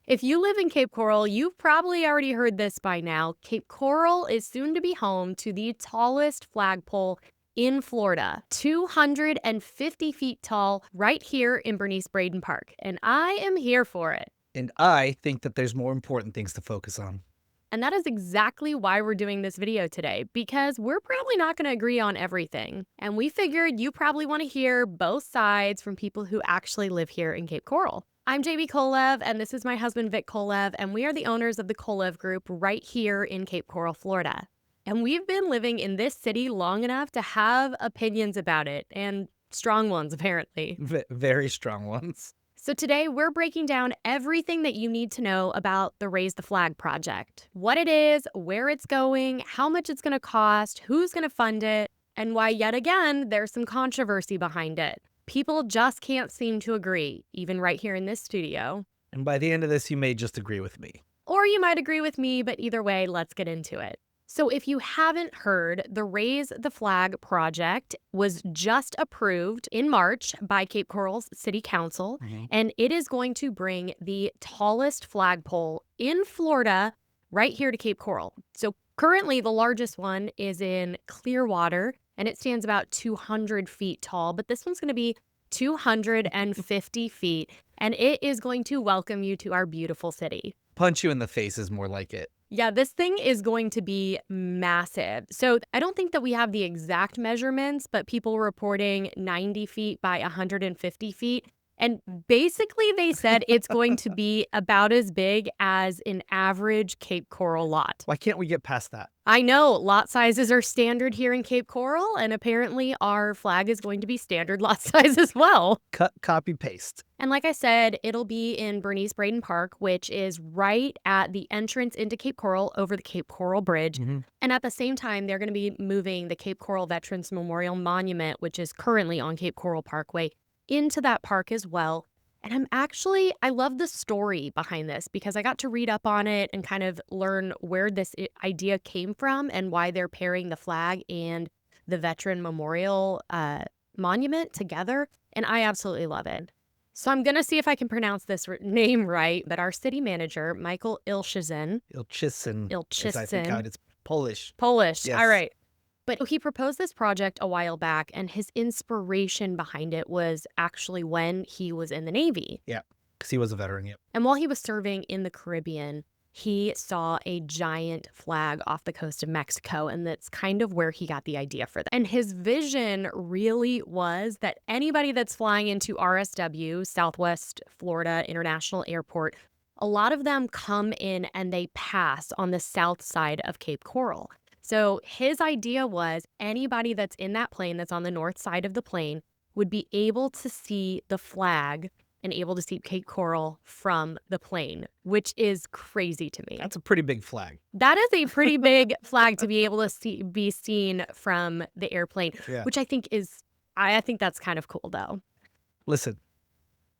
If you live in Cape Coral, you've probably already heard this by now. Cape Coral is soon to be home to the tallest flagpole in Florida, 250 feet tall, right here in Bernice Braden Park. And I am here for it. And I think that there's more important things to focus on. And that is exactly why we're doing this video today, because we're probably not going to agree on everything. And we figured you probably want to hear both sides from people who actually live here in Cape Coral. I'm JB Kolev, and this is my husband, Vic Kolev, and we are the owners of the Kolev Group right here in Cape Coral, Florida. And we've been living in this city long enough to have opinions about it, and strong ones, apparently. Very strong ones. So today we're breaking down everything that you need to know about the Raise the Flag project. What it is, where it's going, how much it's going to cost, who's going to fund it, and why yet again there's some controversy behind it. People just can't seem to agree, even right here in this studio. And by the end of this, you may just agree with me. Or you might agree with me, but either way, let's get into it. So if you haven't heard, the Raise the Flag project was just approved in March by Cape Coral's City Council, and it is going to bring the tallest flagpole in Florida right here to Cape Coral. So currently the largest one is in Clearwater, and it stands about 200 feet tall, but this one's going to be 250 feet, and it is going to welcome you to our beautiful city. Punch you in the face is more like it. Yeah, this thing is going to be massive. So I don't think that we have the exact measurements, but people were reporting 90 feet by 150 feet. And basically they said it's going to be about as big as an average Cape Coral lot. Why can't we get past that? I know lot sizes are standard here in Cape Coral, and apparently our flag is going to be standard lot size as well. Cut, copy, paste. And like I said, it'll be in Bernice Braden Park, which is right at the entrance into Cape Coral over the Cape Coral Bridge. And at the same time, they're going to be moving the Cape Coral Veterans Memorial Monument, which is currently on Cape Coral Parkway, into that park as well. And I love the story behind this because I got to read up on it and kind of learn where this idea came from and why they're pairing the flag and the Veteran Memorial Monument together. And I absolutely love it. So I'm going to see if I can pronounce this name right, but our city manager, Michael Ilchizin. Is I think how it's Polish. Polish, Yes. all right. But he proposed this project a while back, and his inspiration behind it was actually when he was in the Navy. Yeah, because he was a veteran, yep. And while he was serving in the Caribbean, he saw a giant flag off the coast of Mexico, and that's kind of where he got the idea for that. And his vision really was that anybody that's flying into RSW, Southwest Florida International Airport, a lot of them come in and they pass on the south side of Cape Coral. So his idea was anybody that's in that plane that's on the north side of the plane would be able to see the flag and able to see Cape Coral from the plane, which is crazy to me. That's a pretty big flag. That is a pretty big flag to be able to be seen from the airplane, which I think I think that's kind of cool though. Listen,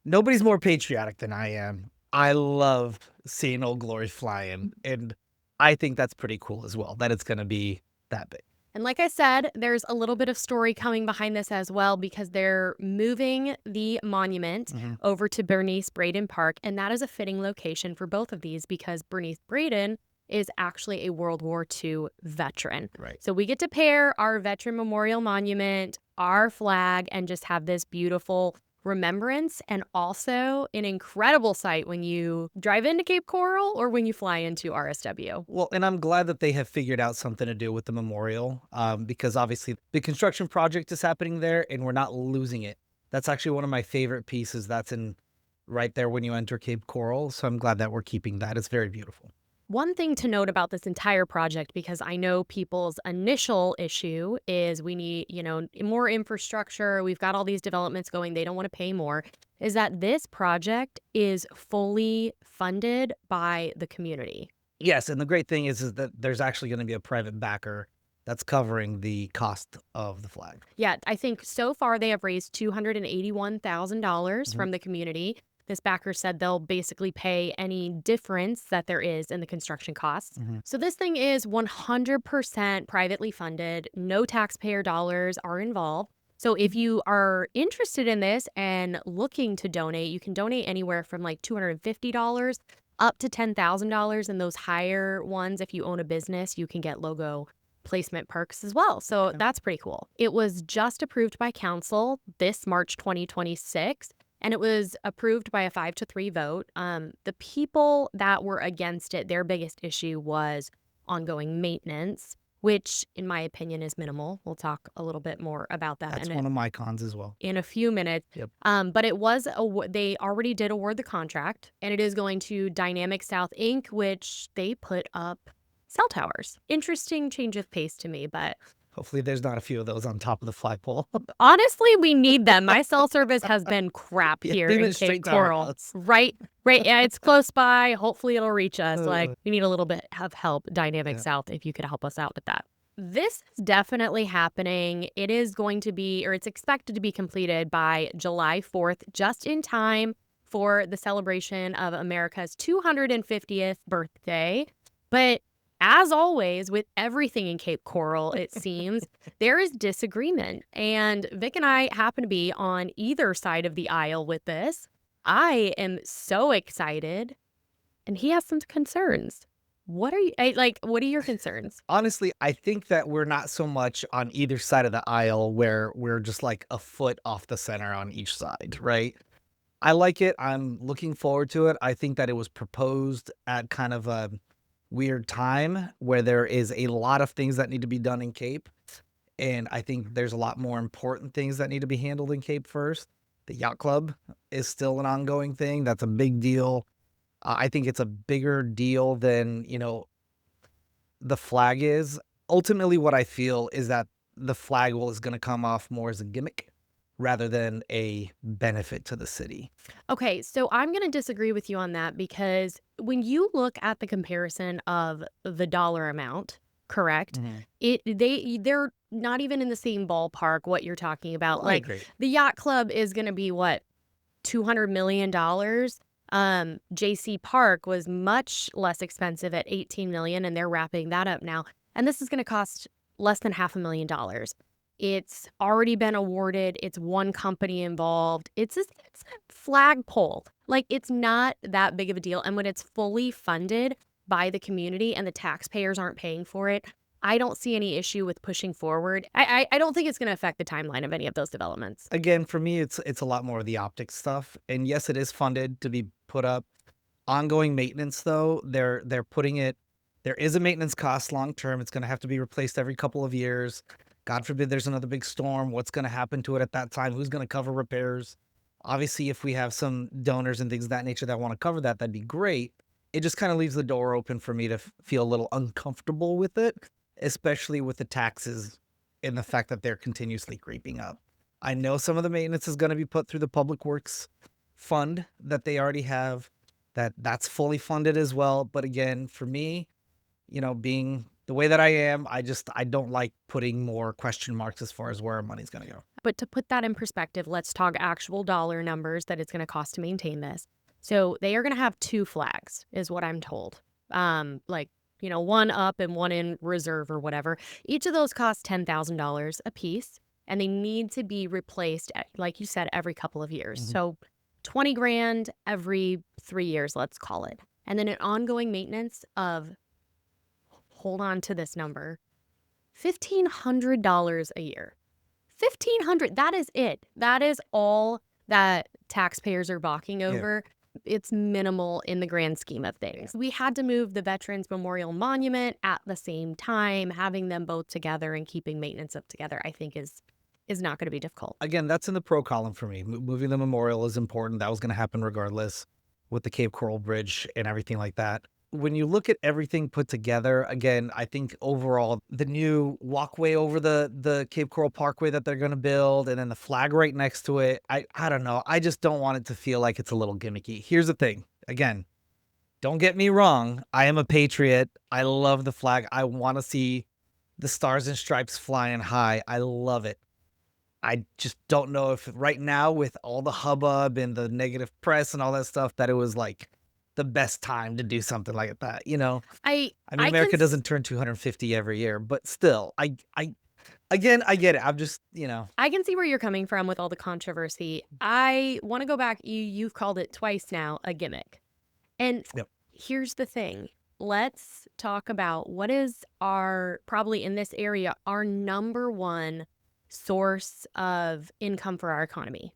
nobody's more patriotic than I am. I love seeing Old Glory flying, and I think that's pretty cool as well, that it's going to be that big. And like I said, there's a little bit of story coming behind this as well because they're moving the monument over to Bernice Braden Park, and that is a fitting location for both of these because Bernice Braden is actually a World War II veteran. Right. So we get to pair our Veteran Memorial Monument, our flag, and just have this beautiful remembrance, and also an incredible sight when you drive into Cape Coral or when you fly into RSW. Well, and I'm glad that they have figured out something to do with the memorial because obviously the construction project is happening there and we're not losing it. That's actually one of my favorite pieces that's in right there when you enter Cape Coral. So I'm glad that we're keeping that. It's very beautiful. One thing to note about this entire project, because I know people's initial issue is we need, more infrastructure. We've got all these developments going. They don't want to pay more. Is that this project is fully funded by the community. Yes. And the great thing is that there's actually going to be a private backer that's covering the cost of the flag. Yeah, I think so far they have raised $281,000 from the community. This backer said they'll basically pay any difference that there is in the construction costs. So this thing is 100% privately funded. No taxpayer dollars are involved. So if you are interested in this and looking to donate, you can donate anywhere from like $250 up to $10,000, and those higher ones, if you own a business, you can get logo placement perks as well. So that's pretty cool. It was just approved by council this March 2026, and it was approved by a 5-3 vote. The people that were against it, their biggest issue was ongoing maintenance, which in my opinion is minimal. We'll talk a little bit more about that That's one of my cons as well. in a few minutes. Yep. But it was they already did award the contract, and it is going to Dynamic South Inc., which they put up cell towers. Interesting change of pace to me, but Hopefully there's not a few of those on top of the flagpole. honestly, we need them. My cell service has been crap Yeah, here leave in it straight Cape to our Coral. house. Right. Yeah, it's close by. Hopefully it'll reach us. Like, Uh, we need a little bit of help, Dynamic Yeah. South, if you could help us out with that. This is definitely happening. It is going to be, or it's expected to be completed by July 4th, just in time for the celebration of America's 250th birthday. But as always, with everything in Cape Coral, it seems, there is disagreement. And Vic and I happen to be on either side of the aisle with this. I am so excited, and he has some concerns. What are you what are your concerns? Honestly, I think that we're not so much on either side of the aisle where we're just like a foot off the center on each side, right? I like it. I'm looking forward to it. I think that it was proposed at kind of a weird time where there is a lot of things that need to be done in Cape. And I think there's a lot more important things that need to be handled in Cape first. The yacht club is still an ongoing thing. That's a big deal. I think it's a bigger deal than, the flag is. Ultimately, what I feel is that the flag is going to come off more as a gimmick rather than a benefit to the city. Okay, so I'm going to disagree with you on that, because when you look at the comparison of the dollar amount, correct? They're not even in the same ballpark what you're talking about. I Like, agree. the yacht club is going to be what, $200 million. JC Park was much less expensive at 18 million, and they're wrapping that up now. And this is going to cost less than $500,000. It's already been awarded. It's one company involved. It's a flagpole. Like, it's not that big of a deal. And when it's fully funded by the community and the taxpayers aren't paying for it, I don't see any issue with pushing forward. I don't think it's going to affect the timeline of any of those developments. Again, for me, it's a lot more of the optics stuff. And yes, it is funded to be put up. Ongoing maintenance, though, they're putting it. There is a maintenance cost long term. It's going to have to be replaced every couple of years. God forbid there's another big storm. What's going to happen to it at that time? Who's going to cover repairs? Obviously, if we have some donors and things of that nature that want to cover that, that'd be great. It just kind of leaves the door open for me to feel a little uncomfortable with it, especially with the taxes and the fact that they're continuously creeping up. I know some of the maintenance is going to be put through the Public Works fund that they already have, that's fully funded as well. But again, for me, being the way that I am, I don't like putting more question marks as far as where our money's going to go. But to put that in perspective, let's talk actual dollar numbers that it's going to cost to maintain this. So they are going to have 2 flags, is what I'm told. One up and one in reserve or whatever. Each of those costs $10,000 a piece, and they need to be replaced, like you said, every couple of years. Mhm. So 20 grand every 3 years, let's call it. And then an ongoing maintenance of, hold on to this number, $1,500 a year. $1,500, that is it. That is all that taxpayers are balking over. It's minimal in the grand scheme of things. We had to move the Veterans Memorial Monument at the same time. Having them both together and keeping maintenance up together, I think is not going to be difficult. Again, that's in the pro column for me. Moving the memorial is important. That was going to happen regardless with the Cape Coral Bridge and everything like that. When you look at everything put together, again, I think overall the new walkway over the Cape Coral Parkway that they're going to build, and then the flag right next to it, I don't know. I just don't want it to feel like it's a little gimmicky. Here's the thing. Again, don't get me wrong. I am a patriot. I love the flag. I want to see the stars and stripes flying high. I love it. I just don't know if right now, with all the hubbub and the negative press and all that stuff, that it was like the best time to do something like that. I mean, America doesn't turn 250 every year, but still, again, I get it. I'm just, I can see where you're coming from with all the controversy. I want to go back. You've called it twice now a gimmick. And Yep. here's the thing. Let's talk about what is probably in this area, our number one source of income for our economy.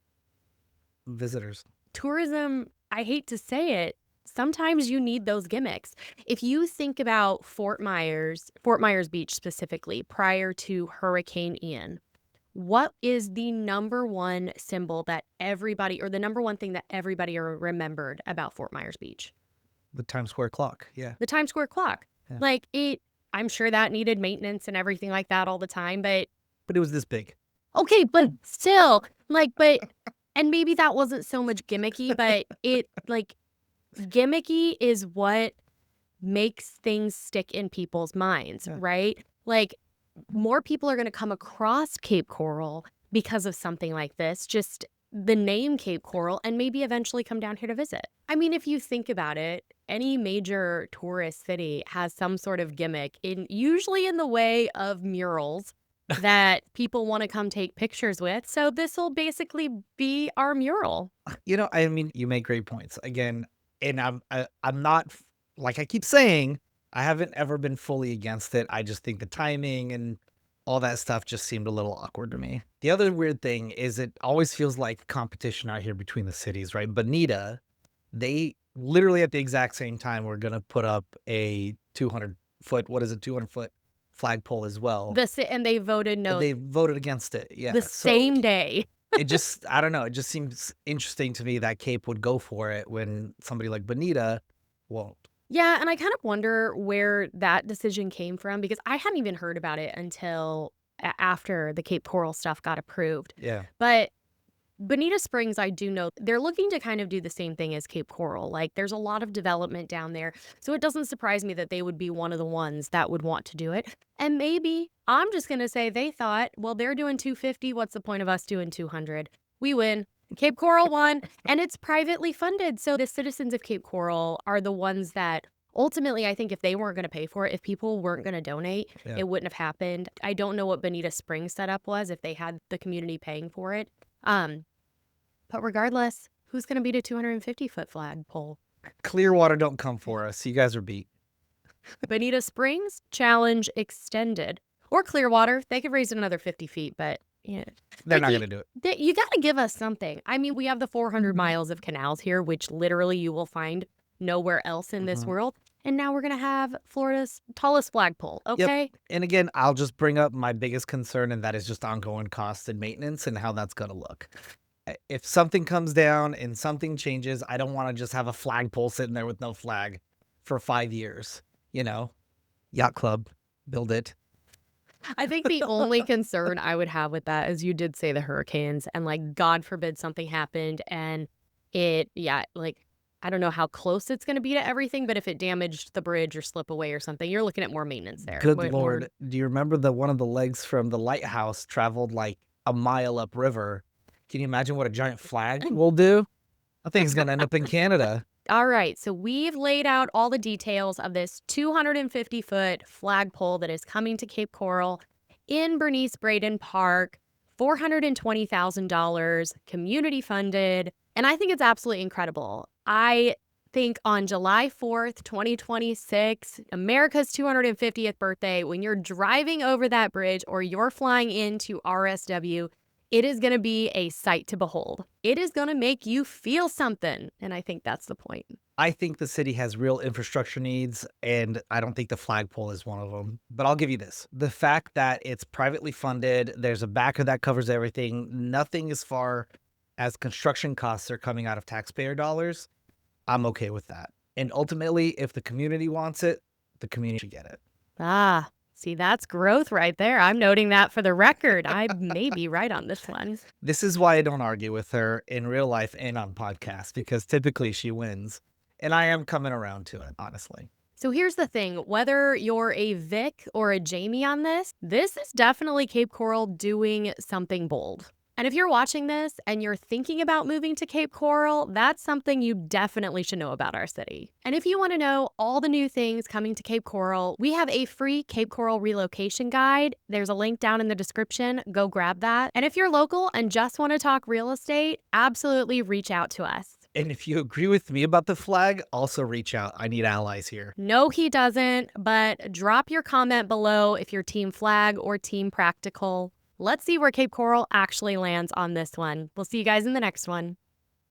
Visitors. Tourism, I hate to say it, sometimes you need those gimmicks. If you think about Fort Myers Beach specifically, prior to Hurricane Ian, what is the number one symbol that everybody, or the number one thing that everybody remembered about Fort Myers Beach? The Times Square clock. Yeah. The Times Square clock. Yeah. I'm sure that needed maintenance and everything like that all the time, but But it was this big. okay, but still, and maybe that wasn't so much gimmicky, but gimmicky is what makes things stick in people's minds, Yeah. right? Like, more people are going to come across Cape Coral because of something like this, just the name Cape Coral, and maybe eventually come down here to visit. I mean, if you think about it, any major tourist city has some sort of gimmick, usually in the way of murals that people want to come take pictures with. So this will basically be our mural. I mean, you make great points. Again, and I'm not like I keep saying, I haven't ever been fully against it. I just think the timing and all that stuff just seemed a little awkward to me. The other weird thing is it always feels like competition out here between the cities, right? Bonita, they literally at the exact same time were gonna put up a 200-foot flagpole as well. And they voted no. They voted against it. Yeah. The same day. It just, I don't know. It just seems interesting to me that Cape would go for it when somebody like Bonita won't. Yeah, and I kind of wonder where that decision came from, because I hadn't even heard about it until after the Cape Coral stuff got approved. Yeah. But Bonita Springs, I do know they're looking to kind of do the same thing as Cape Coral. Like, there's a lot of development down there. So it doesn't surprise me that they would be one of the ones that would want to do it. And maybe I'm just going to say they thought, well, they're doing 250. What's the point of us doing 200? We win. Cape Coral won, and it's privately funded. So the citizens of Cape Coral are the ones that ultimately, I think if they weren't going to pay for it, if people weren't going to donate, Yeah. it wouldn't have happened. I don't know what Bonita Springs setup was if they had the community paying for it. But regardless, who's going to beat a 250-foot flagpole? Clearwater don't come for us. You guys are beat. Bonita Springs, challenge extended. Or Clearwater, they could raise it another 50 feet, but yeah. They're not going to do it. You got to give us something. I mean, we have the 400 miles of canals here, which literally you will find nowhere else in this world. And now we're going to have Florida's tallest flagpole, okay? Yep. And again, I'll just bring up my biggest concern, and that is just ongoing costs and maintenance and how that's going to look. If something comes down and something changes, I don't want to just have a flagpole sitting there with no flag for 5 years. Yacht club, build it. I think the only concern I would have with that is you did say the hurricanes, and like, God forbid something happened and I don't know how close it's going to be to everything, but if it damaged the bridge or slip away or something, you're looking at more maintenance there. Good Lord. Do you remember one of the legs from the lighthouse traveled like a mile upriver? Can you imagine what a giant flag will do? I think it's going to end up in Canada. All right, so we've laid out all the details of this 250-foot flagpole that is coming to Cape Coral in Bernice Braden Park, $420,000, community funded, and I think it's absolutely incredible. I think on July 4th, 2026, America's 250th birthday, when you're driving over that bridge or you're flying into RSW, it is going to be a sight to behold. It is going to make you feel something, and I think that's the point. I think the city has real infrastructure needs, and I don't think the flagpole is one of them. But I'll give you this. The fact that it's privately funded, there's a backer that covers everything, nothing as far as construction costs are coming out of taxpayer dollars, I'm okay with that. And ultimately, if the community wants it, the community should get it. Ah, see, that's growth right there. I'm noting that for the record. I may be right on this one. This is why I don't argue with her in real life and on podcasts, because typically she wins. And I am coming around to it, honestly. So here's the thing. Whether you're a Vic or a Jamie on this is definitely Cape Coral doing something bold. And if you're watching this and you're thinking about moving to Cape Coral, that's something you definitely should know about our city. And if you want to know all the new things coming to Cape Coral, we have a free Cape Coral relocation guide. There's a link down in the description. Go grab that. And if you're local and just want to talk real estate, absolutely reach out to us. And if you agree with me about the flag, also reach out. I need allies here. No, he doesn't, but drop your comment below if you're team flag or team practical. Let's see where Cape Coral actually lands on this one. We'll see you guys in the next one.